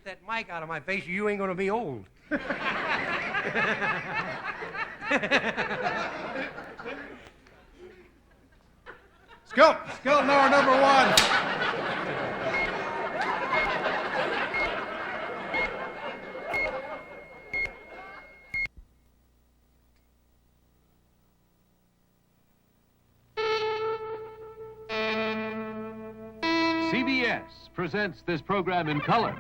get that mic out of my face or you ain't gonna be old. Skelton, our number one. CBS presents this program in color.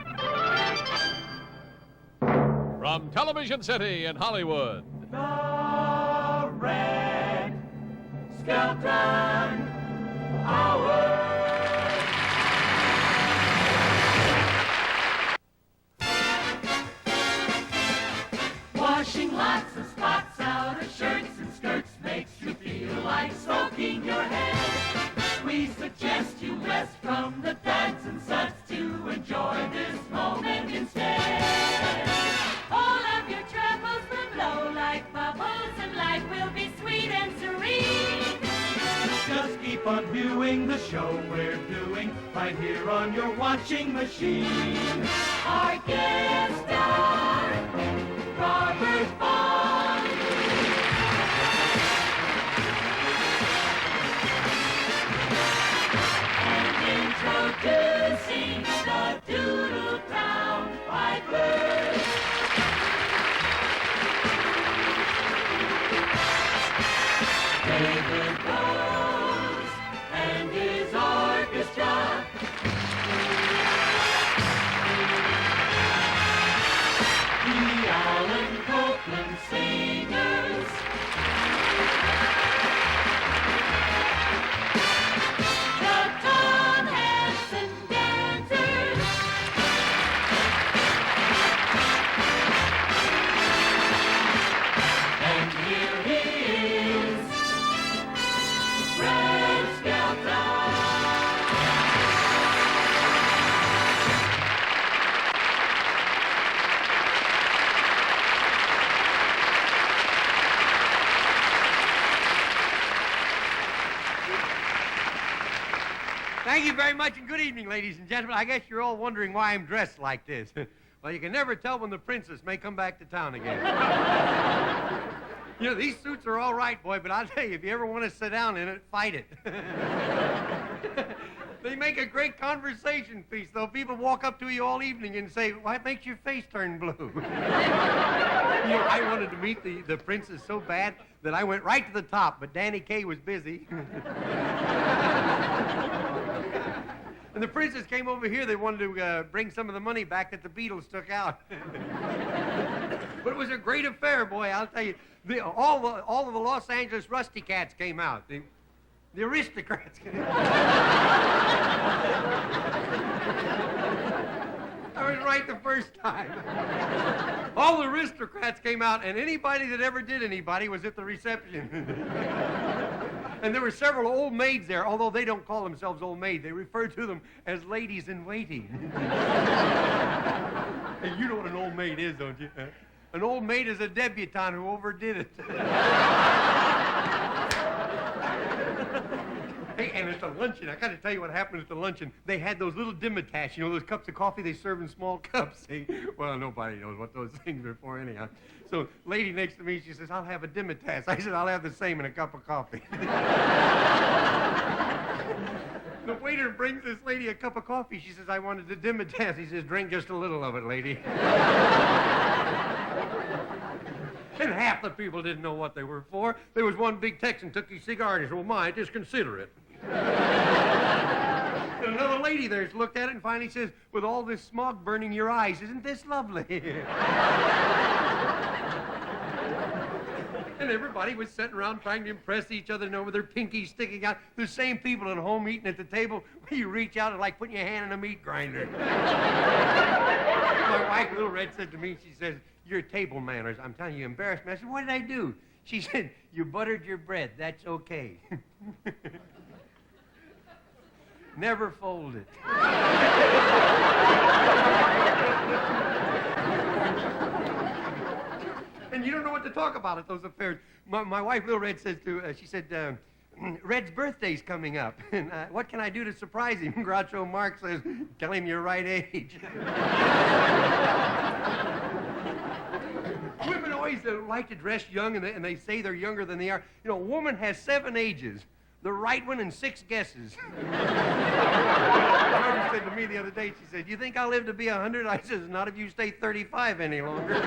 From Television City in Hollywood. The Red Skelton Hour. Washing lots of spots out of shirts and skirts makes you feel like stroking your head. We suggest you rest from the duds and suds to enjoy this moment instead. All of your troubles will blow like bubbles and life will be sweet and serene. Just keep on viewing the show we're doing right here on your watching machine. Our guest star, Robert Vaughn. And introducing the Doodletown Pipers. David Rose and his orchestra. The Alan Copland Singers. The Tom Hanson Dancers. And here he is, Red Skelton. Thank you very much, and good evening, ladies and gentlemen. I guess you're all wondering why I'm dressed like this. Well, you can never tell when the princess may come back to town again. You know, these suits are all right, boy, but I'll tell you, if you ever want to sit down in it, fight it. They make a great conversation piece, though. People walk up to you all evening and say, "What makes your face turn blue?" You know, I wanted to meet the princess so bad that I went right to the top, but Danny Kaye was busy. And the princess came over here. They wanted to bring some of the money back that the Beatles took out. But it was a great affair, boy, I'll tell you. All of the Los Angeles Rusty Cats came out. The aristocrats came out. I was right the first time. All the aristocrats came out, and anybody that ever did anybody was at the reception. And there were several old maids there, although they don't call themselves old maids. They refer to them as ladies in waiting. Hey, you know what an old maid is, don't you? An old maid is a debutante who overdid it. Hey, and at the luncheon, I got to tell you what happened at the luncheon. They had those little dimitash, you know, those cups of coffee they serve in small cups. See? Well, nobody knows what those things are for anyhow. So, lady next to me, she says, "I'll have a dimitash." I said, "I'll have the same in a cup of coffee." The waiter brings this lady a cup of coffee. She says, "I wanted the dimitash." He says, "Drink just a little of it, lady." And half the people didn't know what they were for. There was one big Texan took his cigar and he said, "Well, my, just consider it." And another lady there looked at it and finally says, "With all this smog burning your eyes, isn't this lovely?" And everybody was sitting around trying to impress each other, with their pinkies sticking out. The same people at home eating at the table, where you reach out and like putting your hand in a meat grinder. My wife, Little Red, said to me, she says, "Your table manners." I'm telling you, you embarrassed me. I said, "What did I do?" She said, "You buttered your bread. That's okay." Never fold it. And you don't know what to talk about at those affairs. My wife, Little Red, says she said, Red's birthday's coming up. And what can I do to surprise him? Groucho Marx says, tell him you're right age. Women always like to dress young, and they say they're younger than they are. You know, a woman has 7 ages. The right one and 6 guesses. My said to me the other day, she said, you think I'll live to be 100? I says, not if you stay 35 any longer.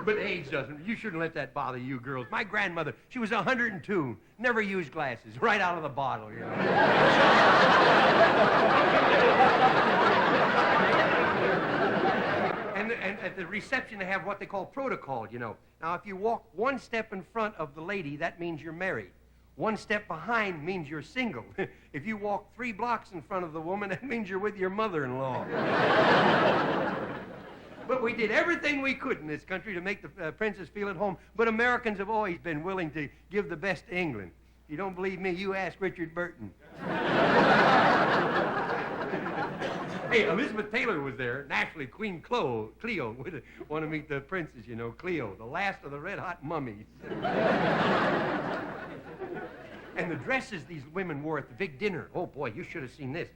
But age doesn't. You shouldn't let that bother you girls. My grandmother, she was 102, never used glasses, right out of the bottle, you know. And at the reception, they have what they call protocol, you know. Now, if you walk 1 step in front of the lady, that means you're married. 1 step behind means you're single. If you walk 3 blocks in front of the woman, that means you're with your mother-in-law. But we did everything we could in this country to make the princess feel at home. But Americans have always been willing to give the best to England. If you don't believe me, you ask Richard Burton. Hey, Elizabeth Taylor was there. Naturally, Queen Cleo would want to meet the princess, you know, Cleo, the last of the red-hot mummies. And the dresses these women wore at the big dinner. Oh, boy, you should have seen this.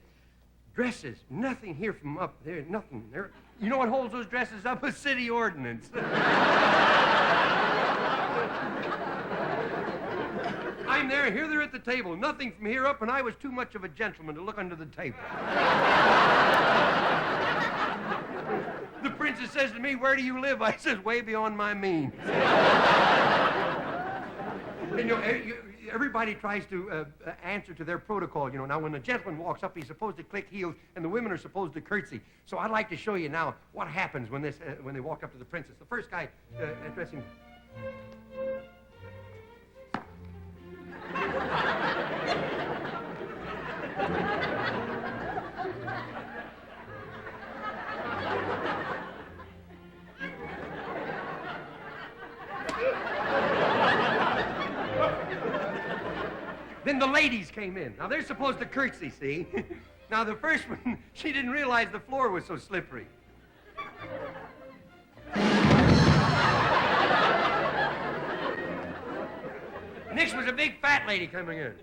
Dresses, nothing here from up there, nothing there. You know what holds those dresses up? A city ordinance. I'm there, here they're at the table. Nothing from here up, and I was too much of a gentleman to look under the table. The princess says to me, where do you live? I says, way beyond my means. And, you know, everybody tries to answer to their protocol, you know. Now, when a gentleman walks up, he's supposed to click heels, and the women are supposed to curtsy. So I'd like to show you now what happens when they walk up to the princess. The first guy addressing... Then the ladies came in. Now, they're supposed to curtsy, see? Now, the first one, she didn't realize the floor was so slippery. Next was a big fat lady coming in.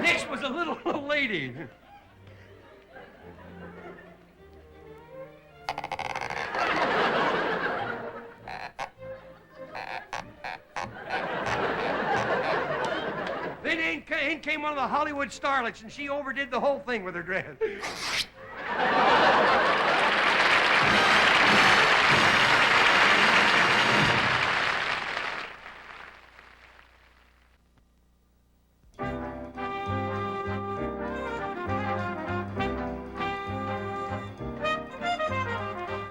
Next was a little old lady. Then in came one of the Hollywood starlets, and she overdid the whole thing with her dress.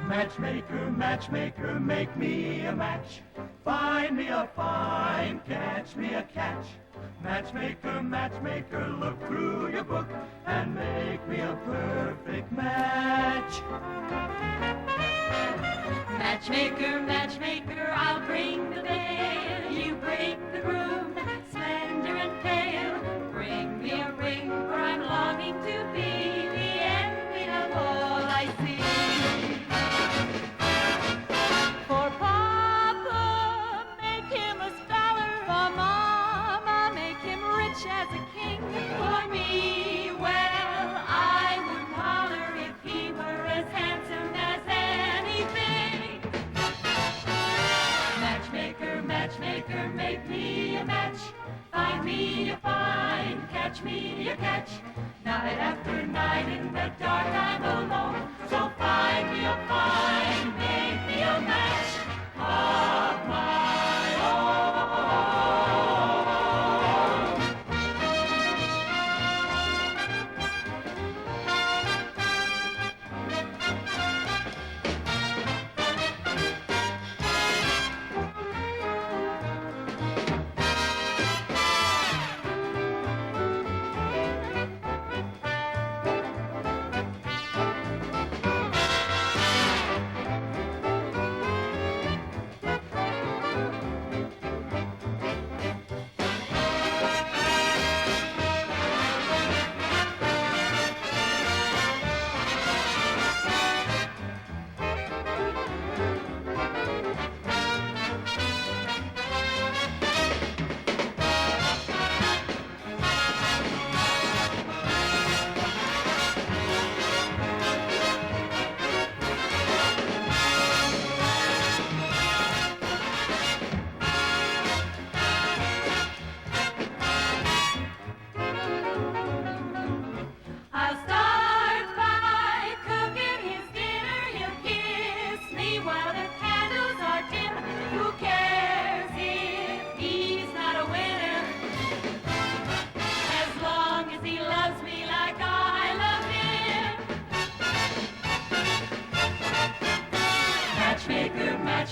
Matchmaker, matchmaker, make me a match. Find me a find, catch me a catch. Matchmaker, matchmaker, look through your book and make me a perfect match. Matchmaker, matchmaker, I'll bring the veil. You bring the groom, slender and pale. Bring me a ring, for I'm longing to be the envy of all I see. For Papa, make him a scholar. For Mama, make him rich as a king. For me, well, I would holler if he were as handsome as anything. Matchmaker, matchmaker, make me a match. Find me a find, catch me a catch. Night after night in the dark I'm alone. So find me a find, make me a match of my own.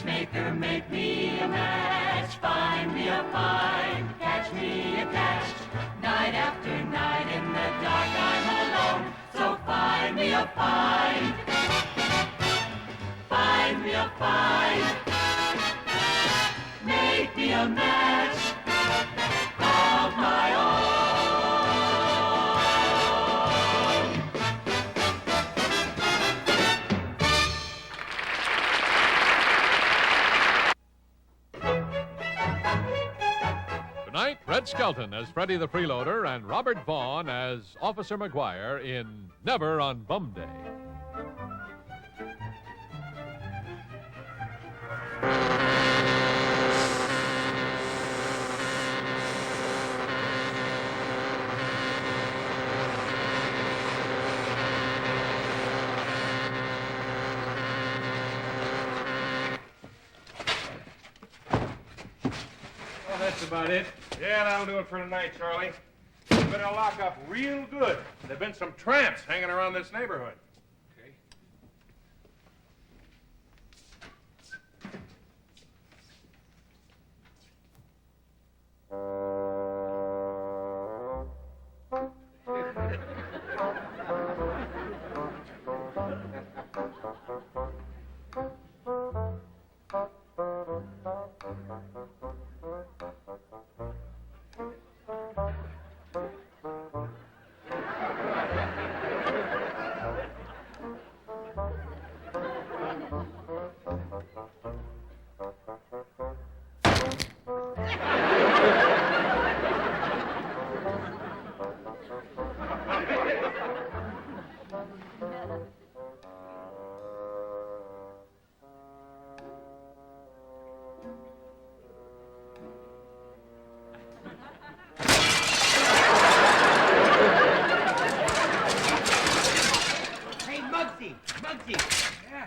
Matchmaker, make me a match. Find me a find, catch me a catch. Night after night in the dark I'm alone, so find me a find. Find me a find. Make me a match of my own. Tonight, Red Skelton as Freddie the Freeloader and Robert Vaughn as Officer McGuire in Never on Bum Day. Well, that's about it. Yeah, that'll do it for tonight, Charlie. You better lock up real good. There've been some tramps hanging around this neighborhood. Okay.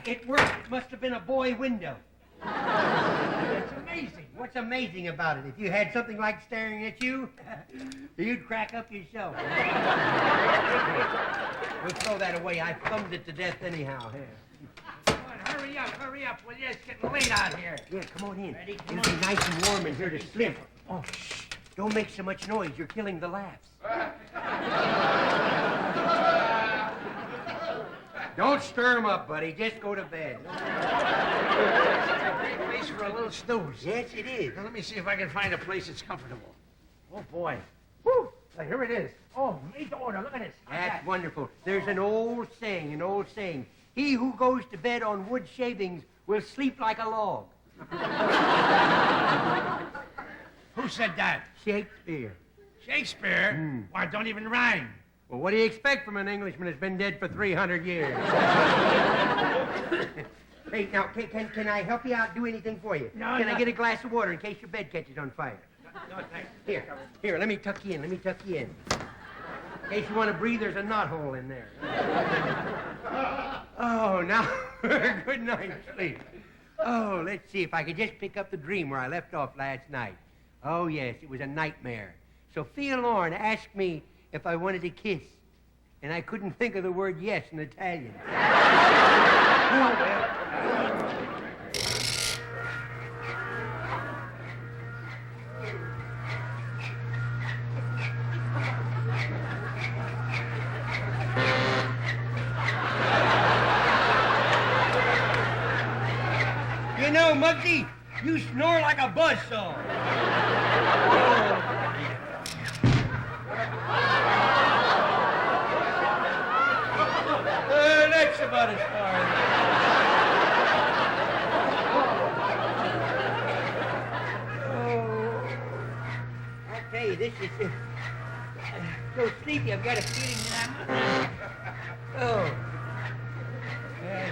It worked. It must have been a boy window. It's amazing. What's amazing about it? If you had something like staring at you, you'd crack up yourself. We'll throw that away. I thumbed it to death anyhow. Here. Come on, hurry up, will you? It's getting late out here. Yeah, come on in. Ready? It'll be nice and warm in here to sleep. Oh, shh. Don't make so much noise. You're killing the laughs. Don't stir them up, buddy. Just go to bed. It's a great place for a little snooze. Yes, it is. Now, let me see if I can find a place that's comfortable. Oh, boy. Woo! Here it is. Oh, made to order. Look at this. That's wonderful. There's an old saying. He who goes to bed on wood shavings will sleep like a log. Who said that? Shakespeare. Shakespeare? Why, it don't even rhyme. Well, what do you expect from an Englishman that's been dead for 300 years? Hey, now, can I help you out, do anything for you? No, Can I get a glass of water in case your bed catches on fire? No, thanks. Here, let me tuck you in. In case you want to breathe, there's a knothole in there. Oh, now, good night's sleep. Oh, let's see if I could just pick up the dream where I left off last night. Oh, yes, it was a nightmare. Sophia Loren asked me if I wanted to kiss, and I couldn't think of the word yes in Italian. Oh, well. You know, Muggsy, you snore like a buzzsaw. That's about as far as... Oh, I tell you, this is so sleepy. I've got a feeling that I'm... Oh. Okay.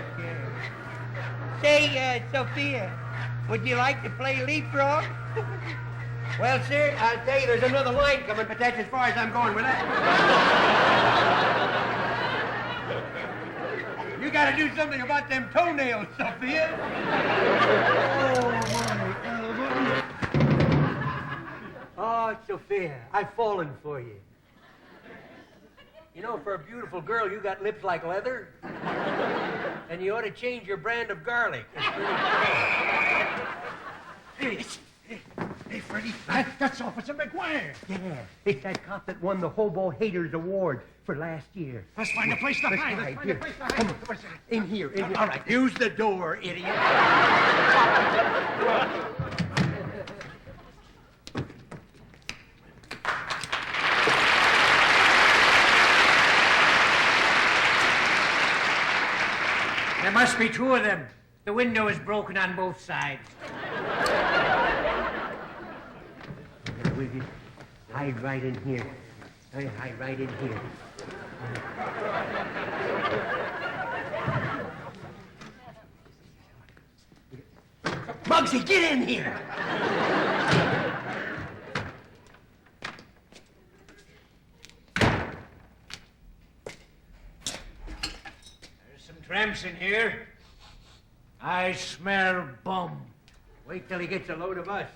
Say, Sophia, would you like to play leapfrog? Well, sir, I'll tell you, there's another line coming, but that's as far as I'm going with that. You gotta do something about them toenails, Sophia. Oh, Sophia, I've fallen for you. You know, for a beautiful girl, you got lips like leather. And you ought to change your brand of garlic. Hey, Freddie, that's Officer McGuire. Yeah, it's that cop that won the Hobo Haters Award for last year. Let's find a place to hide. Let's find a place to hide. In here. All right, use the door, idiot. There must be two of them. The window is broken on both sides. We just hide right in here. Hide right in here. Bugsy, get in here! There's some tramps in here. I smell bum. Wait till he gets a load of us.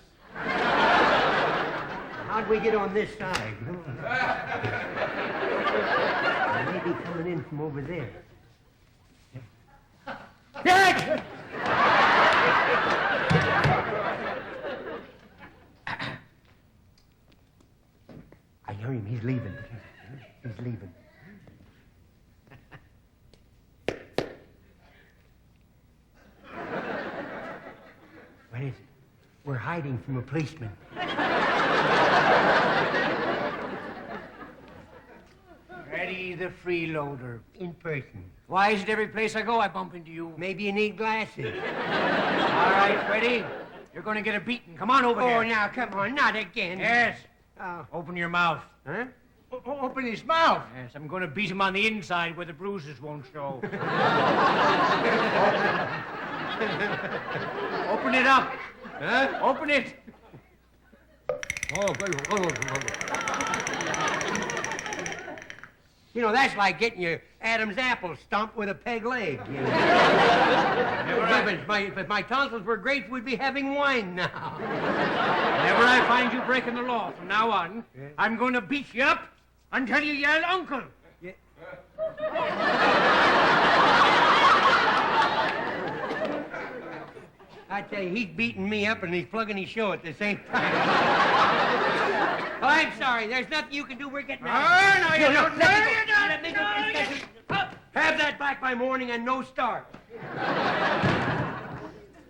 How'd we get on this side? Maybe coming in from over there. Dad! I hear him. He's leaving. He's leaving. What is it? We're hiding from a policeman. Freddie the Freeloader. In person. Why is it every place I go I bump into you? Maybe you need glasses. All right, Freddie. You're going to get a beating. Come on over here. Oh, now, come on. Not again. Yes. Oh. Open your mouth. Huh? Open his mouth. Yes, I'm going to beat him on the inside where the bruises won't show. Open it up. Huh? Open it. You know, that's like getting your Adam's apple stumped with a peg leg. You know? If my tonsils were grapes, we'd be having wine now. Whenever I find you breaking the law from now on, I'm going to beat you up until you yell, Uncle. Yeah. I tell you, he's beating me up and he's plugging his show at the same time. Oh, I'm sorry. There's nothing you can do. We're getting out. Oh, no, you don't. Let me go. Have that back by morning and no start.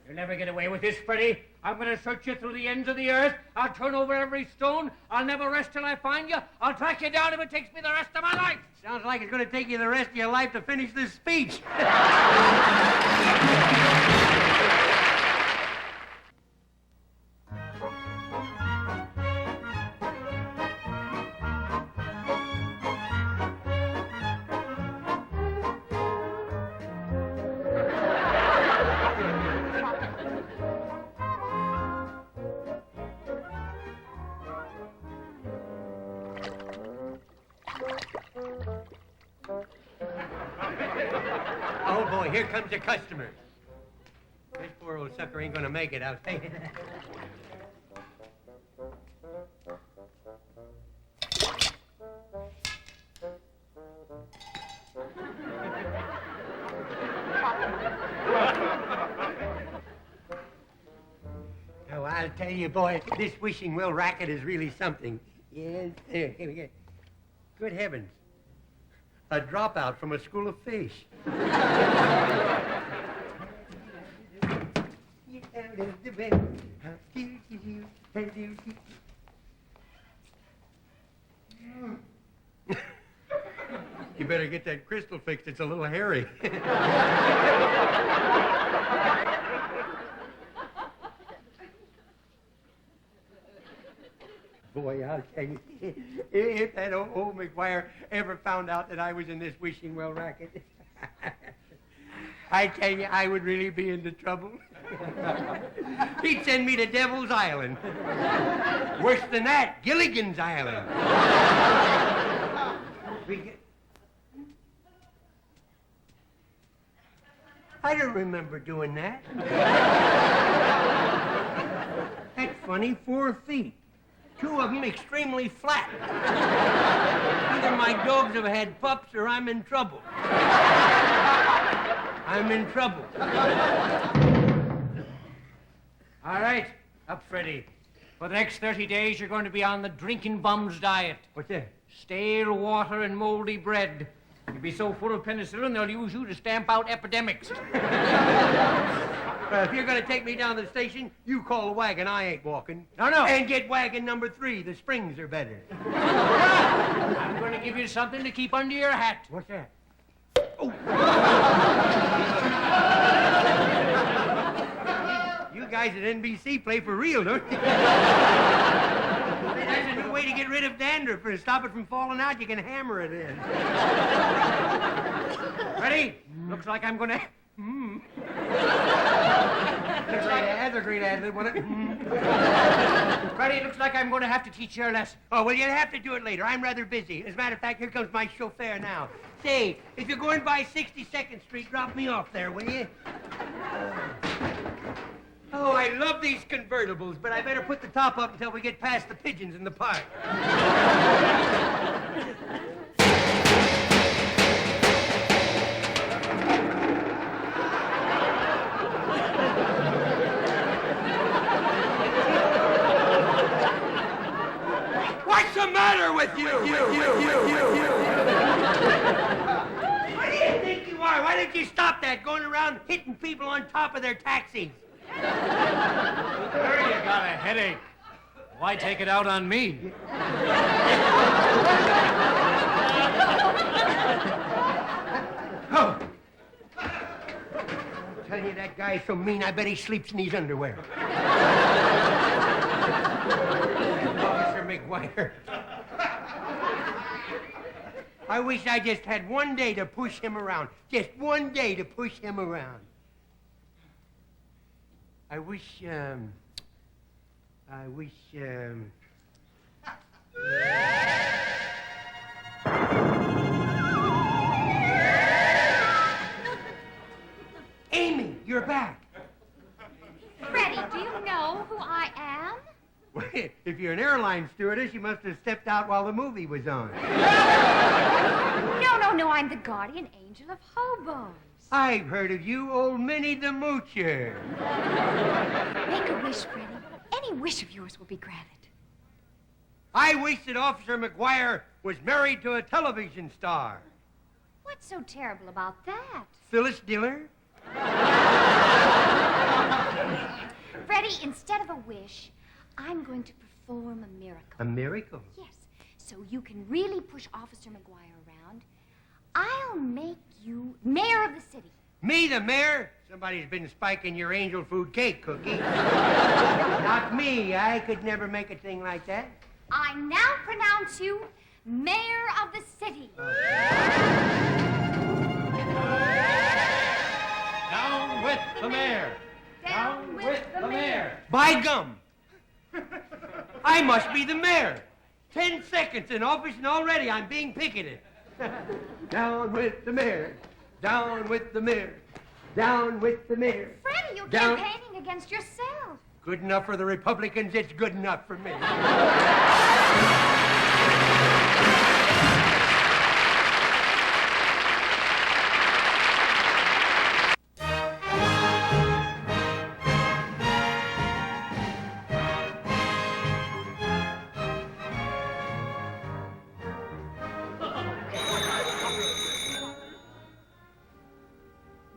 You'll never get away with this, Freddie. I'm going to search you through the ends of the earth. I'll turn over every stone. I'll never rest till I find you. I'll track you down if it takes me the rest of my life. Sounds like it's going to take you the rest of your life to finish this speech. Oh, boy, here comes a customer. This poor old sucker ain't gonna make it, I'll tell you that. Oh, I'll tell you, boy, this wishing well racket is really something. Yes, here we go. Good heavens. A dropout from a school of fish. You better get that crystal fixed. It's a little hairy. Boy, I'll tell you, if that old McGuire ever found out that I was in this wishing well racket, I tell you, I would really be into trouble. He'd send me to Devil's Island. Worse than that, Gilligan's Island. I don't remember doing that. That's funny, 4 feet. Two of them extremely flat. Either my dogs have had pups or I'm in trouble. I'm in trouble. All right, up, Freddie. For the next 30 days, you're going to be on the drinking bums diet. What's that? Stale water and moldy bread. You'll be so full of penicillin, they'll use you to stamp out epidemics. If you're going to take me down to the station, you call a wagon. I ain't walking. No. And get wagon number 3. The springs are better. I'm going to give you something to keep under your hat. What's that? Oh. You guys at NBC play for real, don't you? That's a new way to get rid of dandruff. To stop it from falling out, you can hammer it in. Ready? Looks like I'm going to... That's a great ad-lib, wasn't it? Freddie, it looks like I'm going to have to teach you a lesson. Oh, well, you'll have to do it later. I'm rather busy. As a matter of fact, here comes my chauffeur now. Say, if you're going by 62nd Street, drop me off there, will you? Oh, I love these convertibles, but I better put the top up until we get past the pigeons in the park. What's the matter with you? What do you think you are? Why didn't you stop that, going around hitting people on top of their taxis? Sure, you got a headache. Why take it out on me? Oh. I'm telling you, that guy's so mean, I bet he sleeps in his underwear. Officer McGuire. I wish I just had one day to push him around. Just one day to push him around. I wish, Amy, you're back. Freddie, do you know who I am? Well, if you're an airline stewardess, you must have stepped out while the movie was on. No, I'm the guardian angel of hobos. I've heard of you, old Minnie the Moocher. Make a wish, Freddie. Any wish of yours will be granted. I wish that Officer McGuire was married to a television star. What's so terrible about that? Phyllis Diller? Freddie, instead of a wish, I'm going to perform a miracle. A miracle? Yes, so you can really push Officer McGuire around. I'll make you mayor of the city. Me, the mayor? Somebody's been spiking your angel food cake cookie. Not me. I could never make a thing like that. I now pronounce you mayor of the city. Down with the mayor. Down with the mayor. By gum. I must be the mayor. 10 seconds in office and already I'm being picketed. Down with the mayor. Down with the mayor. Down with the mayor. Freddie, you're Down. campaigning against yourself. Good enough for the Republicans, it's good enough for me.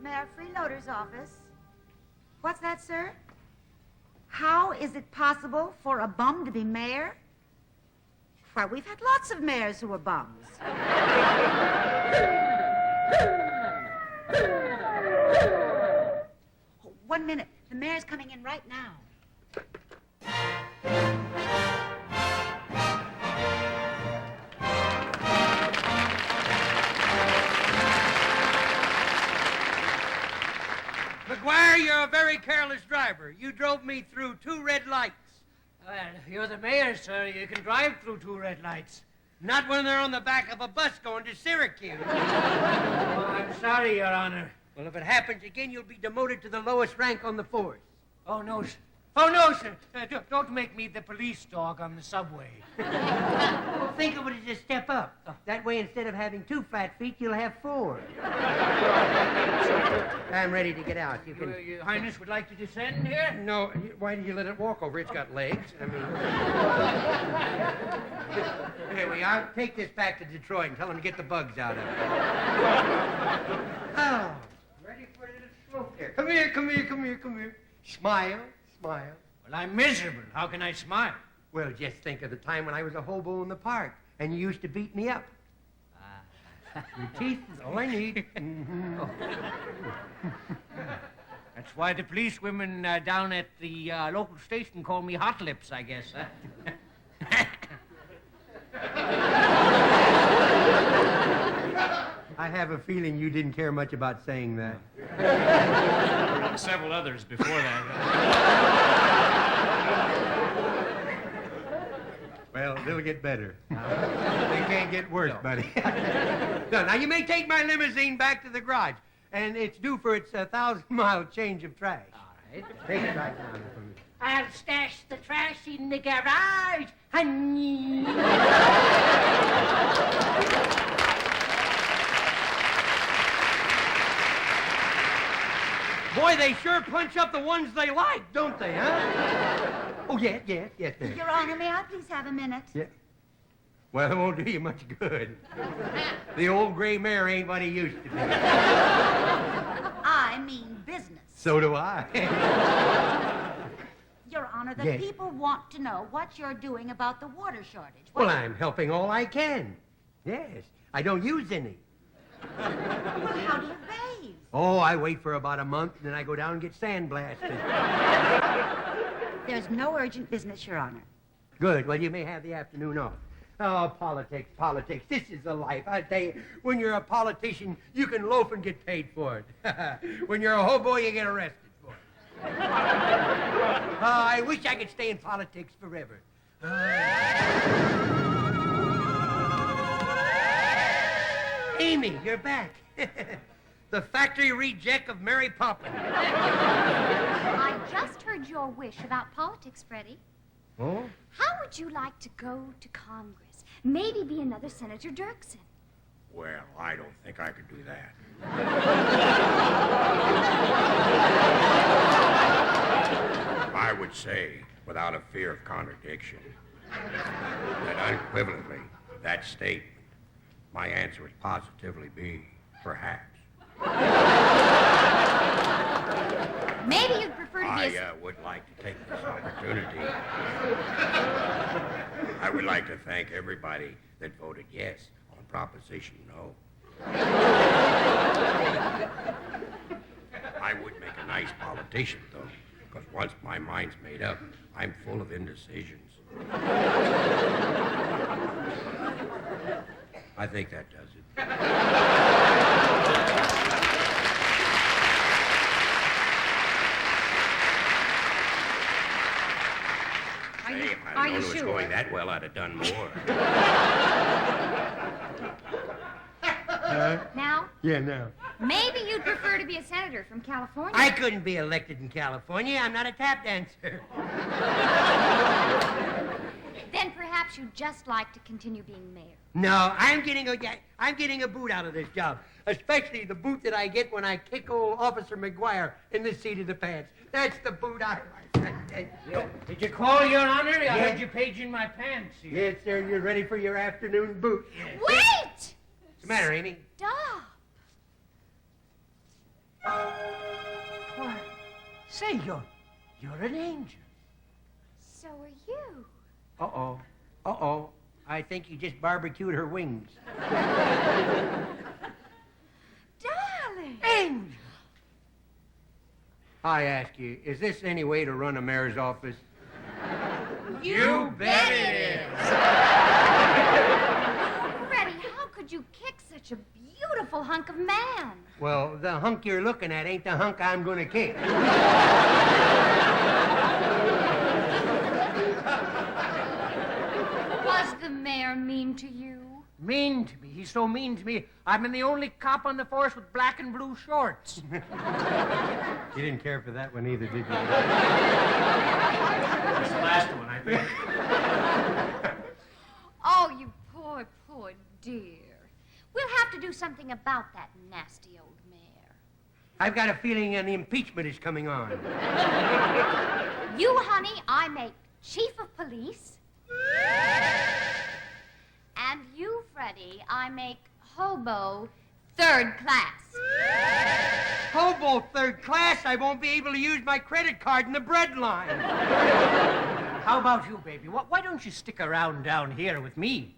Mayor Freeloader's office. What's that, sir? How is it possible for a bum to be mayor? Why, we've had lots of mayors who were bums. 1 minute. The mayor's coming in right now. McGuire, you're a very careless driver. You drove me through 2 red lights. Well, you're the mayor, sir. You can drive through 2 red lights. Not when they're on the back of a bus going to Syracuse. Oh, I'm sorry, Your Honor. Well, if it happens again, you'll be demoted to the lowest rank on the force. Oh, no, Oh, no, sir. Don't make me the police dog on the subway. Well, think of it as a step up. That way, instead of having 2 fat feet, you'll have 4. I'm ready to get out. You can... Your Highness would like to descend here? No, why did you let it walk over? It's got legs. I mean... Here we are. Take this back to Detroit and tell them to get the bugs out of it. Oh, ready for a little smoke here. Come here, come here, come here, come here. Smile, smile. Well, I'm miserable. How can I smile? Well, just think of the time when I was a hobo in the park and you used to beat me up. Your teeth is all I need. Mm-hmm. That's why the police women down at the local station call me Hot Lips, I guess, huh? I have a feeling you didn't care much about saying that. Several others before that. Well, they'll get better. They can't get worse, buddy. No, now, you may take my limousine back to the garage, and it's due for its 1,000-mile change of trash. All right. Take it right now for me. I'll stash the trash in the garage, honey. Boy, they sure punch up the ones they like, don't they, huh? Oh, yes, ma'am. Your Honor, may I please have a minute? Yeah. Well, it won't do you much good. The old gray mare ain't what he used to be. I mean business. So do I. Your Honor, the Yes. people want to know what you're doing about the water shortage. Well, I'm helping all I can. Yes. I don't use any. Well, how do you bathe? Oh, I wait for about a month, and then I go down and get sandblasted. There's no urgent business, Your Honor. Good. Well, you may have the afternoon off. Oh, politics, politics. This is the life. I tell you, when you're a politician, you can loaf and get paid for it. When you're a hobo, you get arrested for it. I wish I could stay in politics forever. Amy, you're back. The factory reject of Mary Poppins. I just heard your wish about politics, Freddie. Oh? How would you like to go to Congress? Maybe be another Senator Dirksen. Well, I don't think I could do that. I would say, without a fear of contradiction, that unequivocally, that statement, my answer would positively be, perhaps. Maybe you'd prefer to be I would like to take this opportunity. I would like to thank everybody that voted yes on Proposition No. I would make a nice politician, though, because once my mind's made up, I'm full of indecisions. I think that does it. Hey, if I'd known it was going that well, I'd have done more. Now, Yeah, no. maybe you'd prefer to be a senator from California. I couldn't be elected in California. I'm not a tap dancer. Then perhaps you'd just like to continue being mayor. No, I'm getting a boot out of this job, especially the boot that I get when I kick old Officer McGuire in the seat of the pants. That's the boot I like. Did you call, Your Honor? I Yeah. heard you page in my pants here. Yes, sir. You're ready for your afternoon boot. Wait! What's the matter, Amy? Stop. Why, say, you're an angel. So are you. Uh-oh. Uh-oh. I think you just barbecued her wings. Darling. Angel! I ask you, is this any way to run a mayor's office? You bet it is. Freddie, how could you kick such a beautiful hunk of man? Well, the hunk you're looking at ain't the hunk I'm gonna kick. Was the mayor mean to you? Mean to me. He's so mean to me. I've been the only cop on the force with black and blue shorts. You didn't care for that one either, did you? That's the last one, I think. Oh, you poor, poor dear. We'll have to do something about that nasty old mare. I've got a feeling an impeachment is coming on. You, honey, I make chief of police. And you, Freddie, I make hobo third class. Hobo third class? I won't be able to use my credit card in the bread line. How about you, baby? Why don't you stick around down here with me?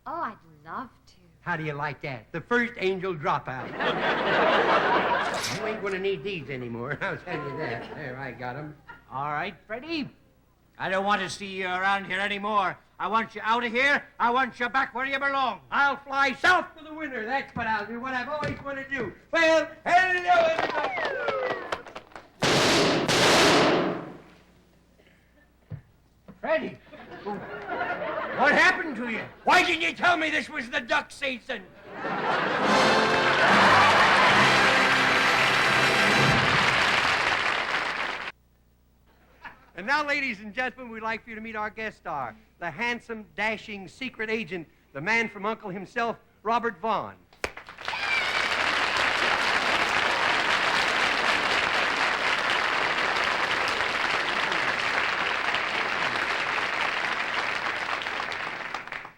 Oh, I'd love to. How do you like that? The first angel dropout. You ain't gonna need these anymore, I'll tell you that. There, I got them. All right, Freddie. I don't want to see you around here anymore. I want you out of here. I want you back where you belong. I'll fly south for the winter. That's what I'll do, what I've always wanted to do. Well, hello, everybody. Freddie, what happened to you? Why didn't you tell me this was the duck season? And now, ladies and gentlemen, we'd like for you to meet our guest star, the handsome, dashing, secret agent, the man from U.N.C.L.E. himself, Robert Vaughn.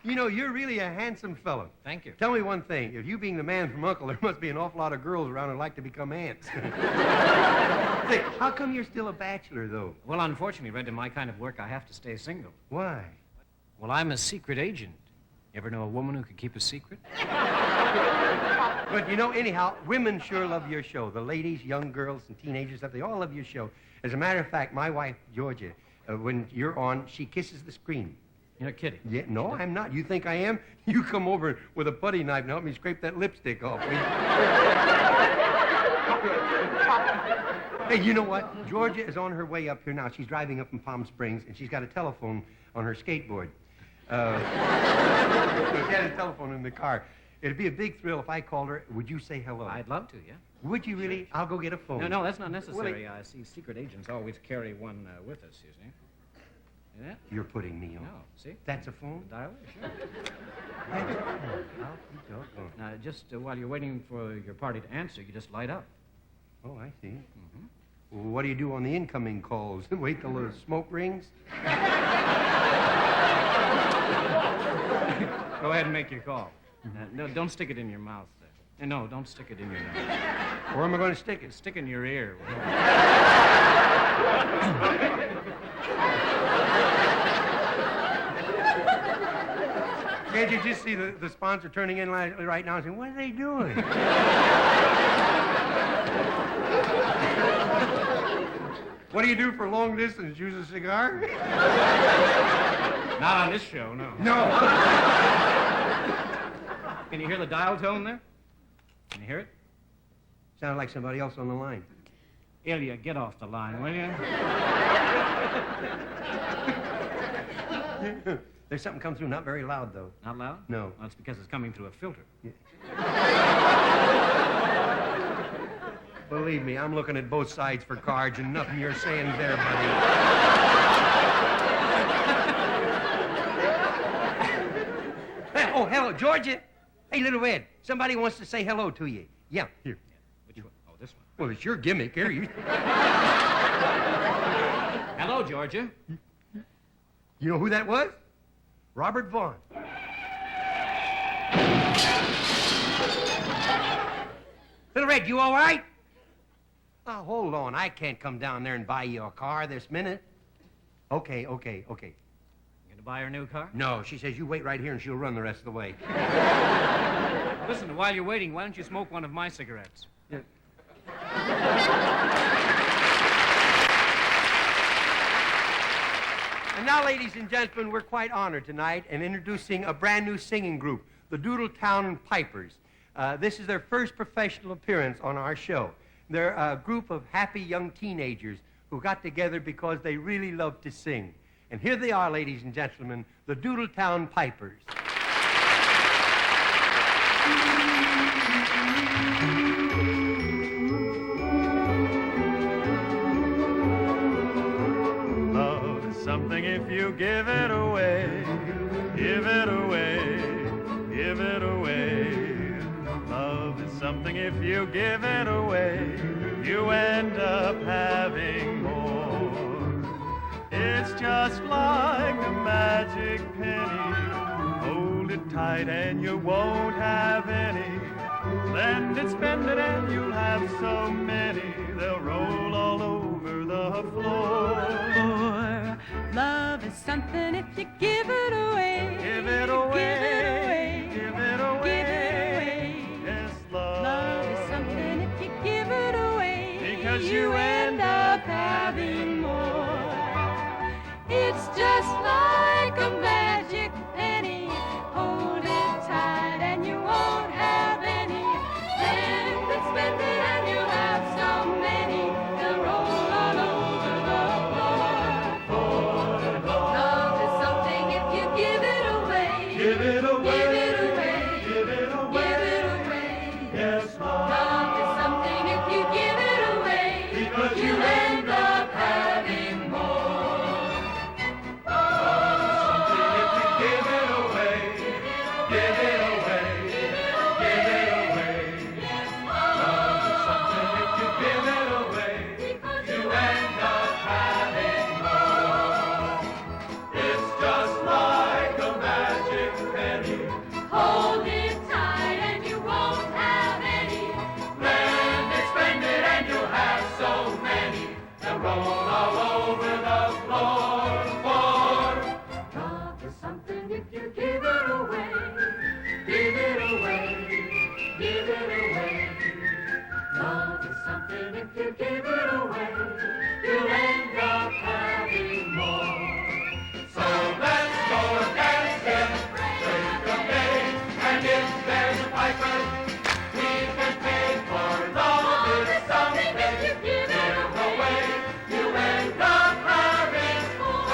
You know, you're really a handsome fellow. Thank you. Tell me one thing. If you being the man from U.N.C.L.E., there must be an awful lot of girls around who'd like to become aunts. Say, how come you're still a bachelor, though? Well, unfortunately, Red, in my kind of work, I have to stay single. Why? Well, I'm a secret agent. You ever know a woman who could keep a secret? But, you know, anyhow, women sure love your show. The ladies, young girls, and teenagers, they all love your show. As a matter of fact, my wife, Georgia, when you're on, she kisses the screen. You're kidding. Yeah, no, I'm not. You think I am? You come over with a putty knife and help me scrape that lipstick off. Hey, you know what? Georgia is on her way up here now. She's driving up from Palm Springs, and she's got a telephone on her skateboard. She had a telephone in the car. It'd be a big thrill if I called her. Would you say hello? I'd love to, yeah. Would you really? I'll go get a phone. No, that's not necessary. I see secret agents always carry one with us, you see. See that? You're putting me on. No, see? That's a phone? Dial it, sure. I'll be doggone. Now, just while you're waiting for your party to answer, you just light up. Oh, I see. Mm-hmm. Well, what do you do on the incoming calls? Wait till the smoke rings? Go ahead and make your call. No, don't stick it in your mouth. No, don't stick it in your nose. Where am I going to stick it? Stick in your ear. Can't you just see the sponsor turning in right now and saying, what are they doing? What do you do for long distance? Use a cigar? Not on this show, no. No. Can you hear the dial tone there? Can you hear it? Sounded like somebody else on the line. Ilya, get off the line, will you? There's something come through, not very loud, though. Not loud? No. Well, that's because it's coming through a filter. Yeah. Believe me, I'm looking at both sides for cards, and nothing you're saying there, buddy. Hey, oh, hello, Georgia. Hey, little Ed, somebody wants to say hello to you. Yeah, here. Which one? Oh, this one. Well, it's your gimmick. Here, you... Hello, Georgia. You know who that was? Robert Vaughn. Little Red, you all right? Oh, hold on. I can't come down there and buy you a car this minute. Okay. You gonna buy her a new car? No, she says you wait right here and she'll run the rest of the way. Listen, while you're waiting, why don't you smoke one of my cigarettes? Yeah. And now, ladies and gentlemen, we're quite honored tonight in introducing a brand new singing group, the Doodletown Pipers. This is their first professional appearance on our show. They're a group of happy young teenagers who got together because they really love to sing. And here they are, ladies and gentlemen, the Doodletown Pipers. Love is something if you give it away, give it away, give it away. Love is something if you give it away, you end up having more. It's just like a magic penny. Hold it tight and you won't have any. Lend it, spend it, and you'll have so many. They'll roll all over the floor. Love is something if you give it away. Give it away. Give it away. Give it away. Give it away. Yes, love. Love is something if you give it away. Because you end up having more. It's just like a magic penny. Hold it tight and you won't have any. Lend it, spend it, and you'll have so many. They'll roll all over the floor. Love is something if you give it away. Give it away. Give it away. Give it away. Give it away. Yes, love. Love is something if you give it away. Because you end up having more. Something if you give it away. Give it away. Give it away. Love is something if you give it away. You end up having more. It's just like a magic penny. Hold it tight and you won't have any. Lend it, spend it, and you'll have so many. They'll roll all over the floor. Love is something if you give it away. Give it away. Give it away. Love is something if you give it away. You end up having more. So let's go dancing, break a day, and if there's a piper, we can pay for love is something if you give it away. You end up having more.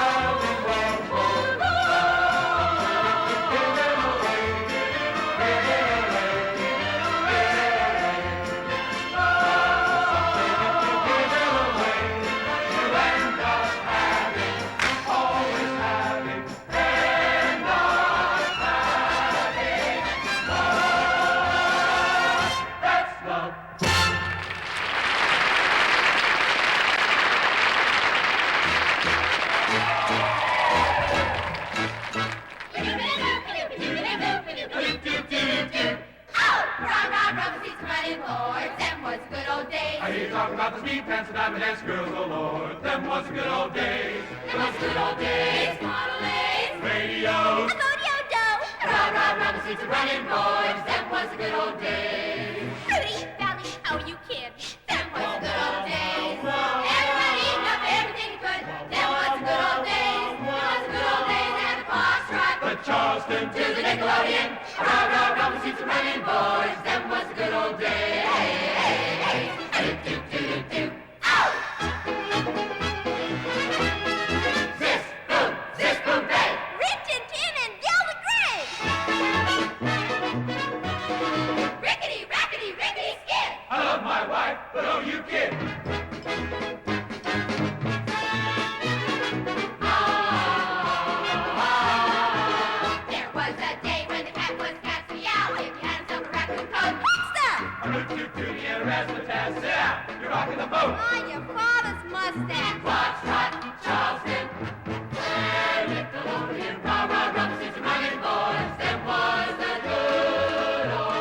Give it away, give it away, give it away. Something if you give it away, you end up having, always having, end up having love. That's love. Are you talking about the speed pants and diamond dance girls? Oh Lord, them was the good old days. Them was the good old days. Radio. Rubber seats and running boards. Them was the good old days. Hooty, Valley, how you kids? Them was the good old days. Everybody eating up everything you could. Them was the good old days. Them was the good old days. And the foxtrot. The Charleston To the Nickelodeon. Rubber seats and running boards. Them was the good old days. Do-do-do-do-do. Ow! Zis, boom, bay. Rich and Tim and Gilda Gray. Rickety, rackety, rickety, skid. I love my wife, but oh, you kid. There was a day when the cat was cast meow. If you had some raccoon coat, monster. A root-toot-tooty and a razzmatazz. Sit down, you're rocking the boat. On your father's mustache. Foxtrot, Charleston, Nickelodeon, rubber seats and running boards. Them was the good old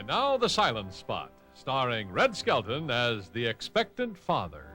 And now the silent spot, starring Red Skelton as the expectant father.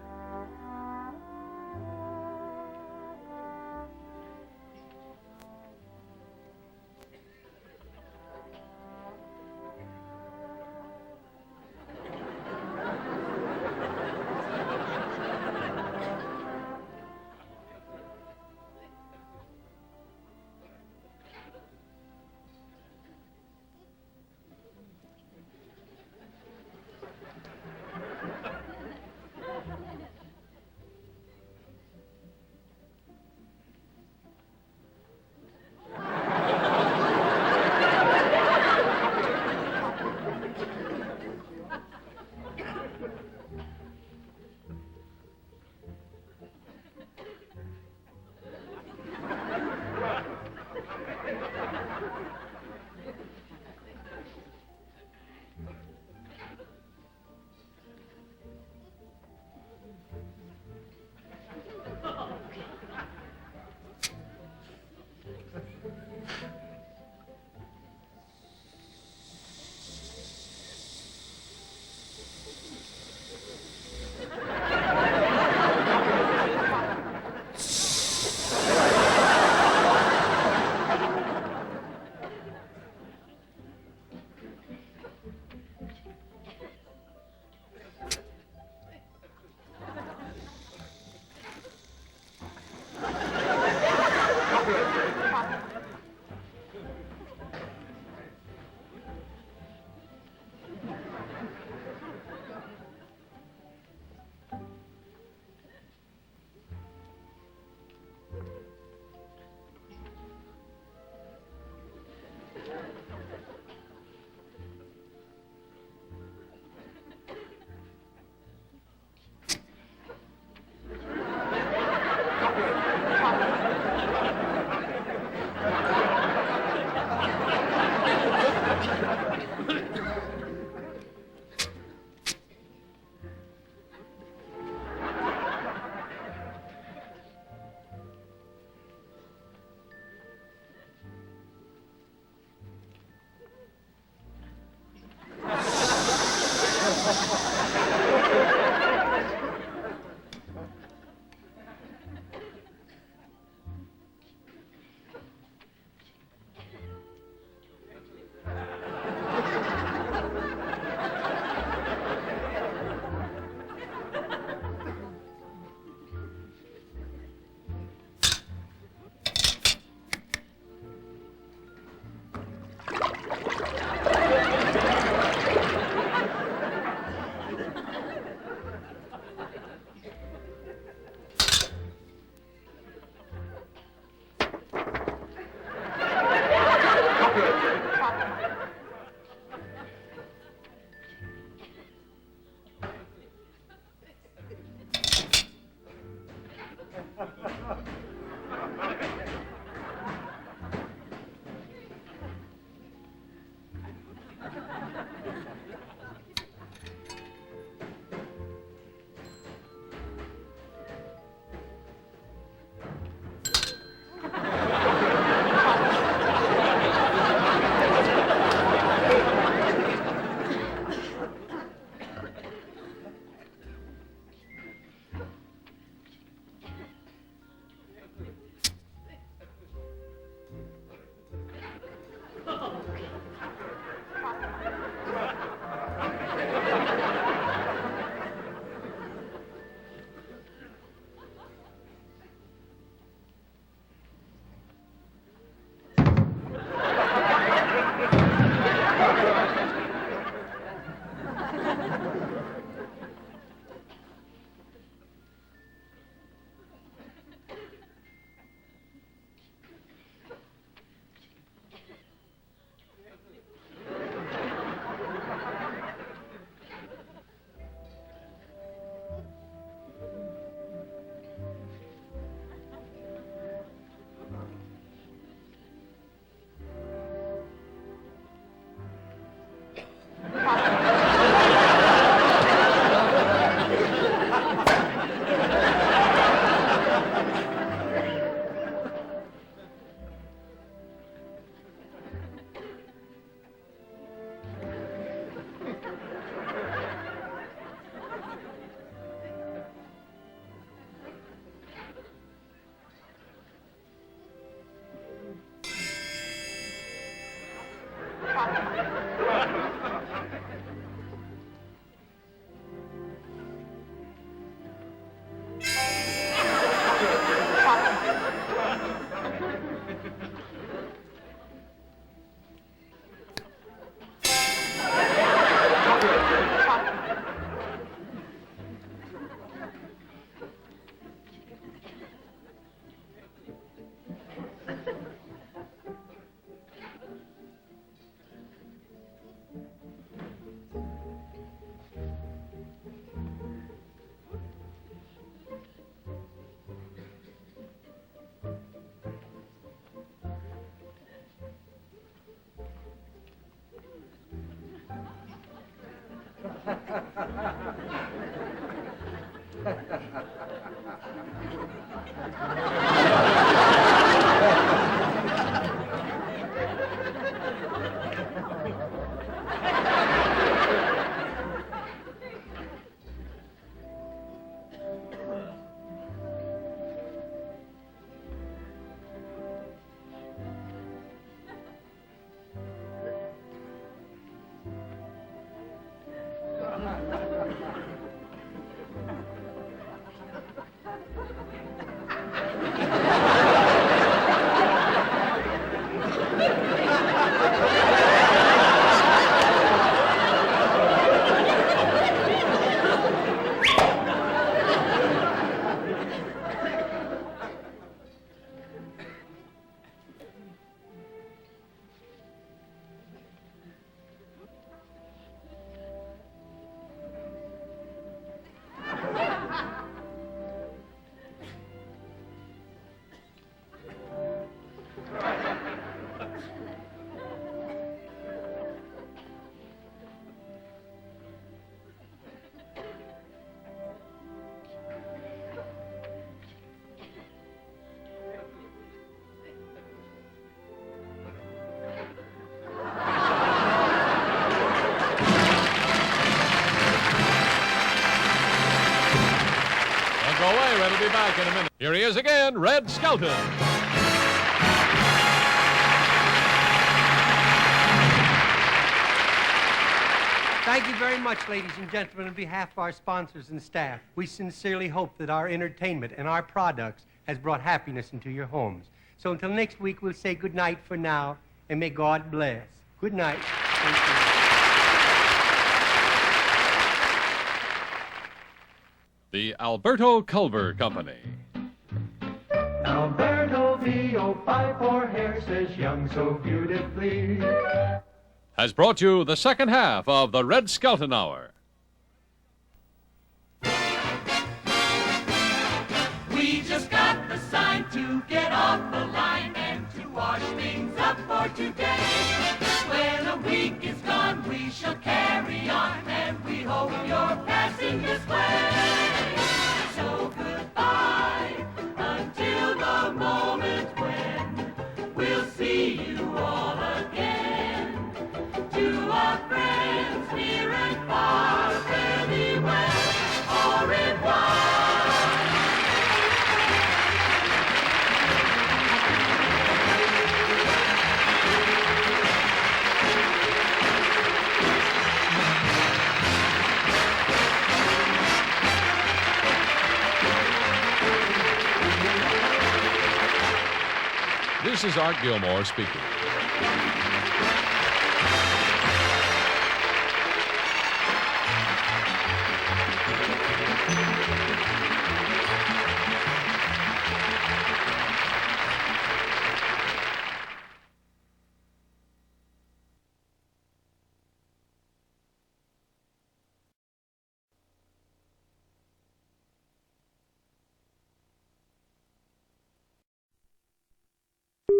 We'll be back in a minute. Here he is again, Red Skelton. Thank you very much, ladies and gentlemen. On behalf of our sponsors and staff, we sincerely hope that our entertainment and our products has brought happiness into your homes. So until next week, we'll say good night for now, and may God bless. Good night. Thank you. The Alberto Culver Company. Alberto V.O.5 hair says young so beautifully. Has brought you the second half of the Red Skelton Hour. We just got the sign to get off the line and to wash things up for today. When a week is gone, we shall carry on, and we hope you're passing this way. So goodbye until the moment when we'll see you all again. To our friends near and far, fare thee well, au revoir. This is Art Gilmore speaking.